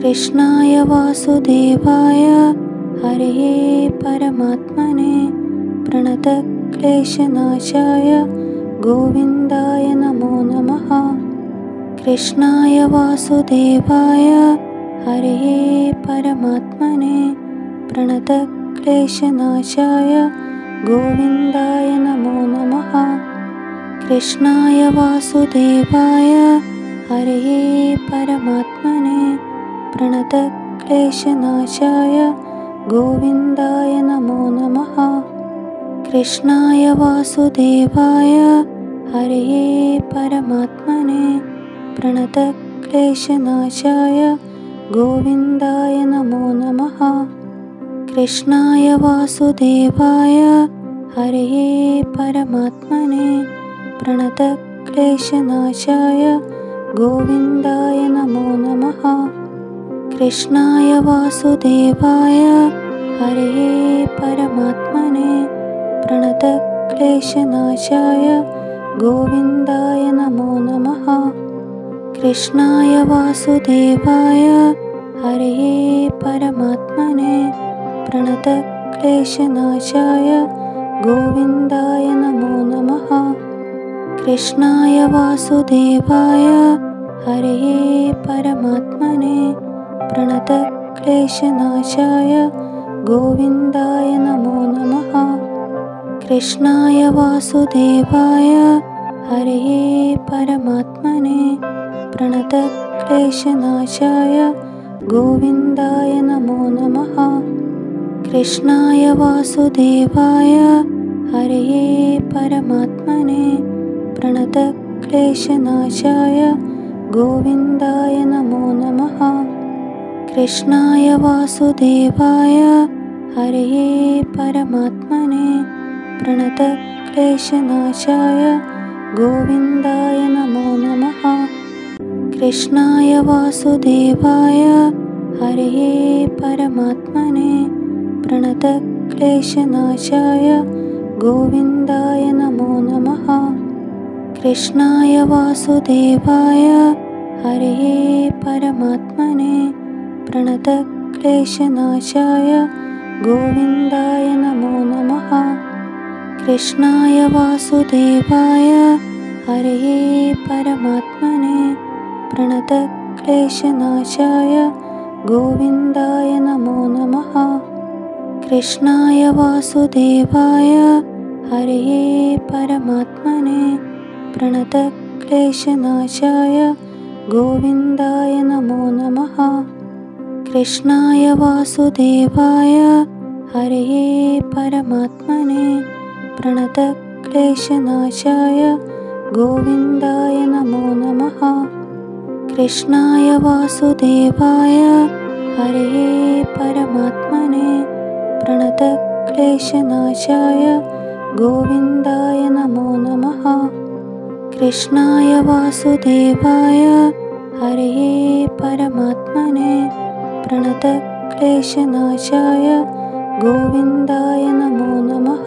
कृष्णाय वासुदेवाय हरये परमात्मने प्रणतक्लेशनाशाय गोविन्दाय नमो नमः। कृष्णाय वासुदेवाय हरये परमात्मने प्रणतक्लेशनाशाय गोविन्दाय नमो नमः। कृष्णाय वासुदेवाय हरये परमात्मने प्रणतक्लेशनाशाय गोविन्दाय नमो नमः। कृष्णाय वासुदेवाय हरये परमात्मने प्रणतक्लेशनाशाय गोविन्दाय नमो नमः। कृष्णाय वासुदेवाय हरये परमात्मने प्रणतक्लेशनाशाय गोविन्दाय नमो नमः। कृष्णाय वासुदेवाय हरये परमात्मने प्रणतक्लेशनाशाय गोविन्दाय नमो नमः। कृष्णाय वासुदेवाय हरये परमात्मने प्रणतक्लेशनाशाय गोविन्दाय नमो नमः। कृष्णाय वासुदेवाय हरये परमात्मने प्रणतक्लेशनाशाय गोविन्दाय नमो नमः। कृष्णाय वासुदेवाय हरये परमात्मने प्रणतक्लेशनाशाय गोविन्दाय नमो नमः। कृष्णाय वासुदेवाय हरये परमात्मने प्रणतक्लेशनाशाय गोविन्दाय नमो नमः। कृष्णाय वासुदेवाय हरये परमात्मने प्रणतक्लेशनाशाय गोविन्दाय नमो नमः। कृष्णाय वासुदेवाय हरये परमात्मने प्रणतक्लेशनाशाय गोविन्दाय नमो नमः। कृष्णाय वासुदेवाय हरये परमात्मने प्रणतक्लेशनाशाय गोविन्दाय नमो नमः। कृष्णाय वासुदेवाय हरये परमात्मने प्रणतक्लेशनाशाय गोविन्दाय नमो नमः। कृष्णाय वासुदेवाय हरये परमात्मने प्रणतक्लेशनाशाय गोविन्दाय नमो नमः। कृष्णाय वासुदेवाय हरये परमात्मने प्रणतक्लेशनाशाय गोविन्दाय नमो नमः। कृष्णाय वासुदेवाय हरये परमात्मने प्रणतक्लेशनाशाय गोविन्दाय नमो नमः। कृष्णाय वासुदेवाय हरये परमात्मने प्रणतक्लेशनाशाय गोविन्दाय नमो नमः।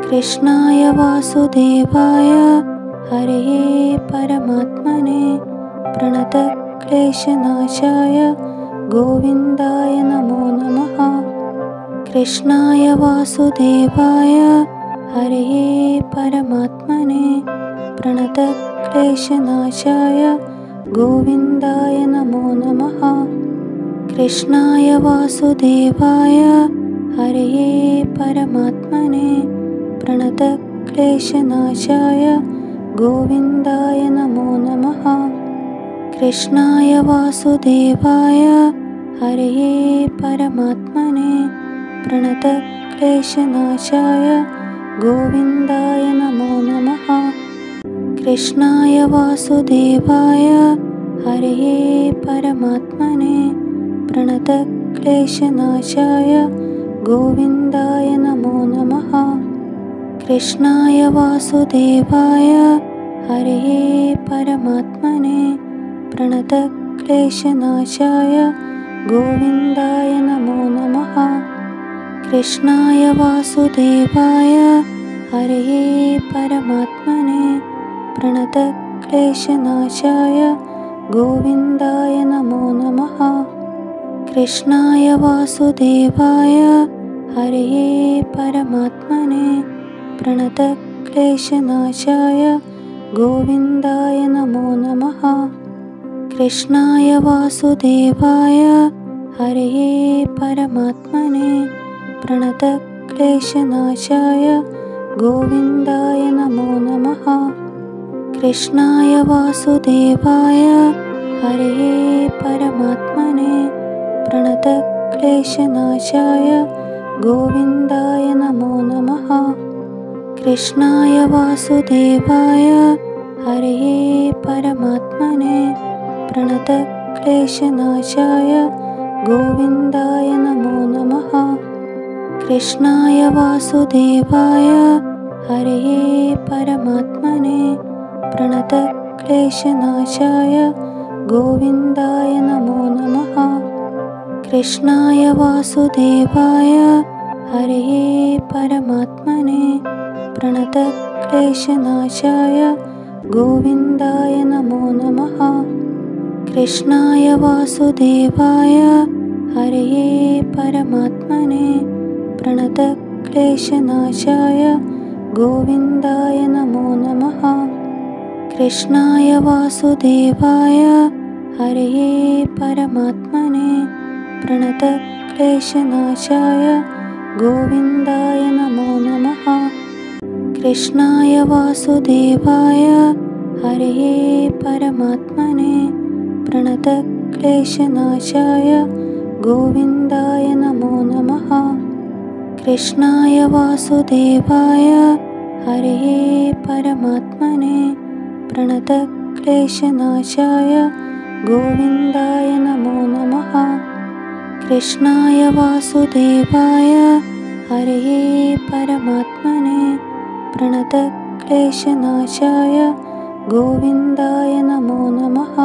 कृष्णाय वासुदेवाय हरये परमात्मने प्रणतक्लेशनाशाय गोविन्दाय नमो नमः। कृष्णाय वासुदेवाय हरये परमात्मने प्रणतक्लेशनाशाय गोविन्दाय नमो नमः। कृष्णाय वासुदेवाय हरये परमात्मने प्रणतक्लेशनाशाय गोविन्दाय नमो नमः। कृष्णाय वासुदेवाय हरये परमात्मने प्रणतक्लेशनाशाय गोविन्दाय नमो नमः। कृष्णाय वासुदेवाय हरये परमात्मने प्रणतक्लेशनाशाय गोविन्दाय नमो नमः। कृष्णाय वासुदेवाय हरये परमात्मने प्रणतक्लेशनाशाय गोविन्दाय नमो नमः। कृष्णाय वासुदेवाय हरये परमात्मने प्रणतक्लेशनाशाय गोविन्दाय नमो नमः। कृष्णाय वासुदेवाय हरये परमात्मने प्रणतक्लेशनाशाय गोविन्दाय नमो नमः। कृष्णाय वासुदेवाय हरये परमात्मने प्रणतक्लेशनाशाय गोविन्दाय नमो नमः। कृष्णाय वासुदेवाय हरये परमात्मने प्रणतक्लेशनाशाय गोविन्दाय नमो नमः। कृष्णाय वासुदेवाय हरये परमात्मने प्रणतक्लेशनाशाय गोविन्दाय नमो नमः। कृष्णाय वासुदेवाय हरये परमात्मने प्रणतक्लेशनाशाय गोविन्दाय नमो नमः। कृष्णाय वासुदेवाय हरये परमात्मने प्रणतक्लेशनाशाय गोविन्दाय नमो नमः। कृष्णाय वासुदेवाय हरये परमात्मने प्रणतक्लेशनाशाय गोविन्दाय नमो नमः। कृष्णाय वासुदेवाय हरये परमात्मने प्रणतक्लेशनाशाय गोविन्दाय नमो नमः। कृष्णाय वासुदेवाय हरये परमात्मने प्रणतक्लेशनाशाय गोविन्दाय नमो नमः। कृष्णाय वासुदेवाय हरये परमात्मने प्रणतक्लेशनाशाय गोविन्दाय नमो नमः। कृष्णाय वासुदेवाय हरये परमात्मने प्रणतक्लेशनाशाय गोविन्दाय नमो नमः।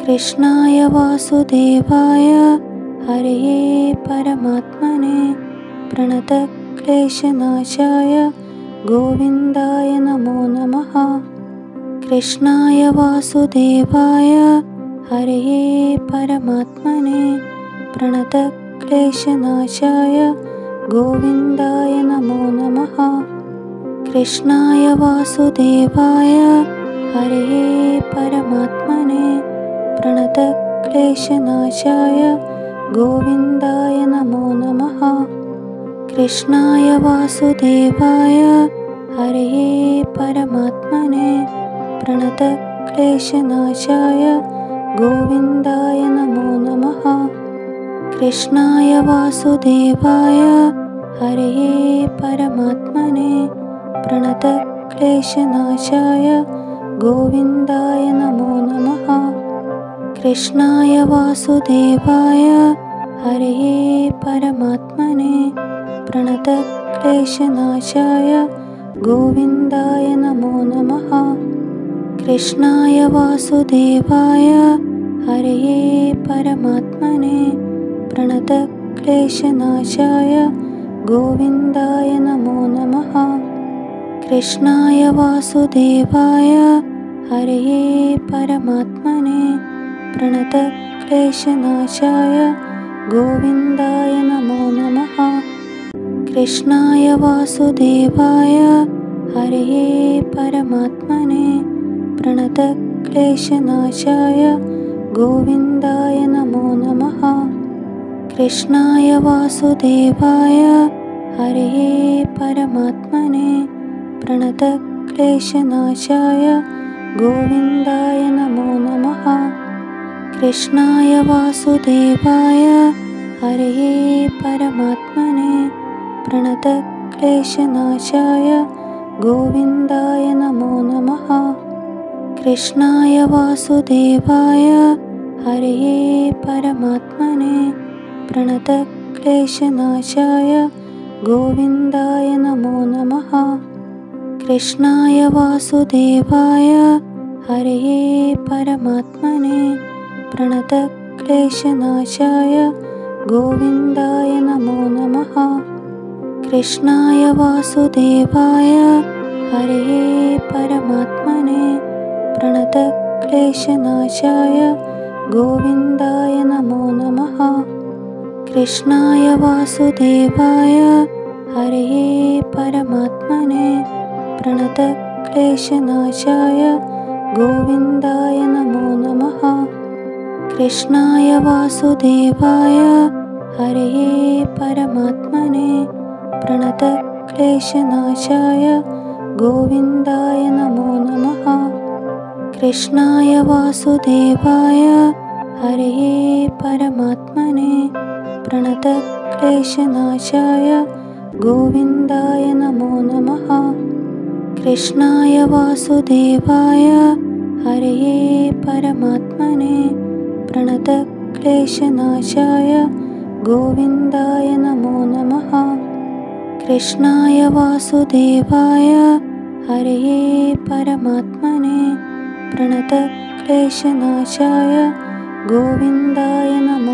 कृष्णाय वासुदेवाय हरये परमात्मने प्रणतक्लेशनाशाय गोविन्दाय नमो नमः। कृष्णाय वासुदेवाय हरये परमात्मने प्रणतक्लेशनाशाय गोविन्दाय नमो नमः। कृष्णाय वासुदेवाय हरये परमात्मने प्रणतक्लेशनाशाय गोविन्दाय नमो नमः। कृष्णाय वासुदेवाय हरये परमात्मने प्रणतक्लेशनाशाय गोविन्दाय नमो नमः। कृष्णाय वासुदेवाय हरये परमात्मने प्रणतक्लेशनाशाय गोविन्दाय नमो नमः। कृष्णाय वासुदेवाय हरये परमात्मने प्रणतक्लेशनाशाय गोविन्दाय नमो नमः। कृष्णाय वासुदेवाय हरये परमात्मने प्रणतक्लेशनाशाय गोविन्दाय नमो नमः। कृष्णाय वासुदेवाय हरये परमात्मने प्रणतक्लेशनाशाय गोविन्दाय नमो नमः। कृष्णाय वासुदेवाय हरये परमात्मने प्रणतक्लेशनाशाय गोविन्दाय नमो नमः। कृष्णाय वासुदेवाय हरये परमात्मने प्रणतक्लेशनाशाय गोविन्दाय नमो नमः। कृष्णाय वासुदेवाय हरये परमात्मने प्रणतक्लेशनाशाय गोविन्दाय नमो नमः। कृष्णाय वासुदेवाय हरये परमात्मने प्रणतक्लेशनाशाय गोविन्दाय नमो नमः। कृष्णाय वासुदेवाय हरये परमात्मने प्रणतक्लेशनाशाय गोविन्दाय नमो नमः। कृष्णाय वासुदेवाय हरये परमात्मने प्रणतक्लेशनाशाय गोविन्दाय नमो नमः। कृष्णाय वासुदेवाय हरये परमात्मने प्रणतक्लेशनाशाय गोविन्दाय नमो नमः। कृष्णाय वासुदेवाय हरये परमात्मने प्रणतक्लेशनाशाय गोविन्दाय नमो नमः। कृष्णाय वासुदेवाय हरये परमात्मने प्रणतक्लेशनाशाय गोविन्दाय नमो नमः। कृष्णाय वासुदेवाय हरये परमात्मने प्रणतक्लेशनाशाय गोविन्दाय नमो नमः। कृष्णाय वासुदेवाय हरये परमात्मने प्रणतक्लेशनाशाय गोविन्दाय नमो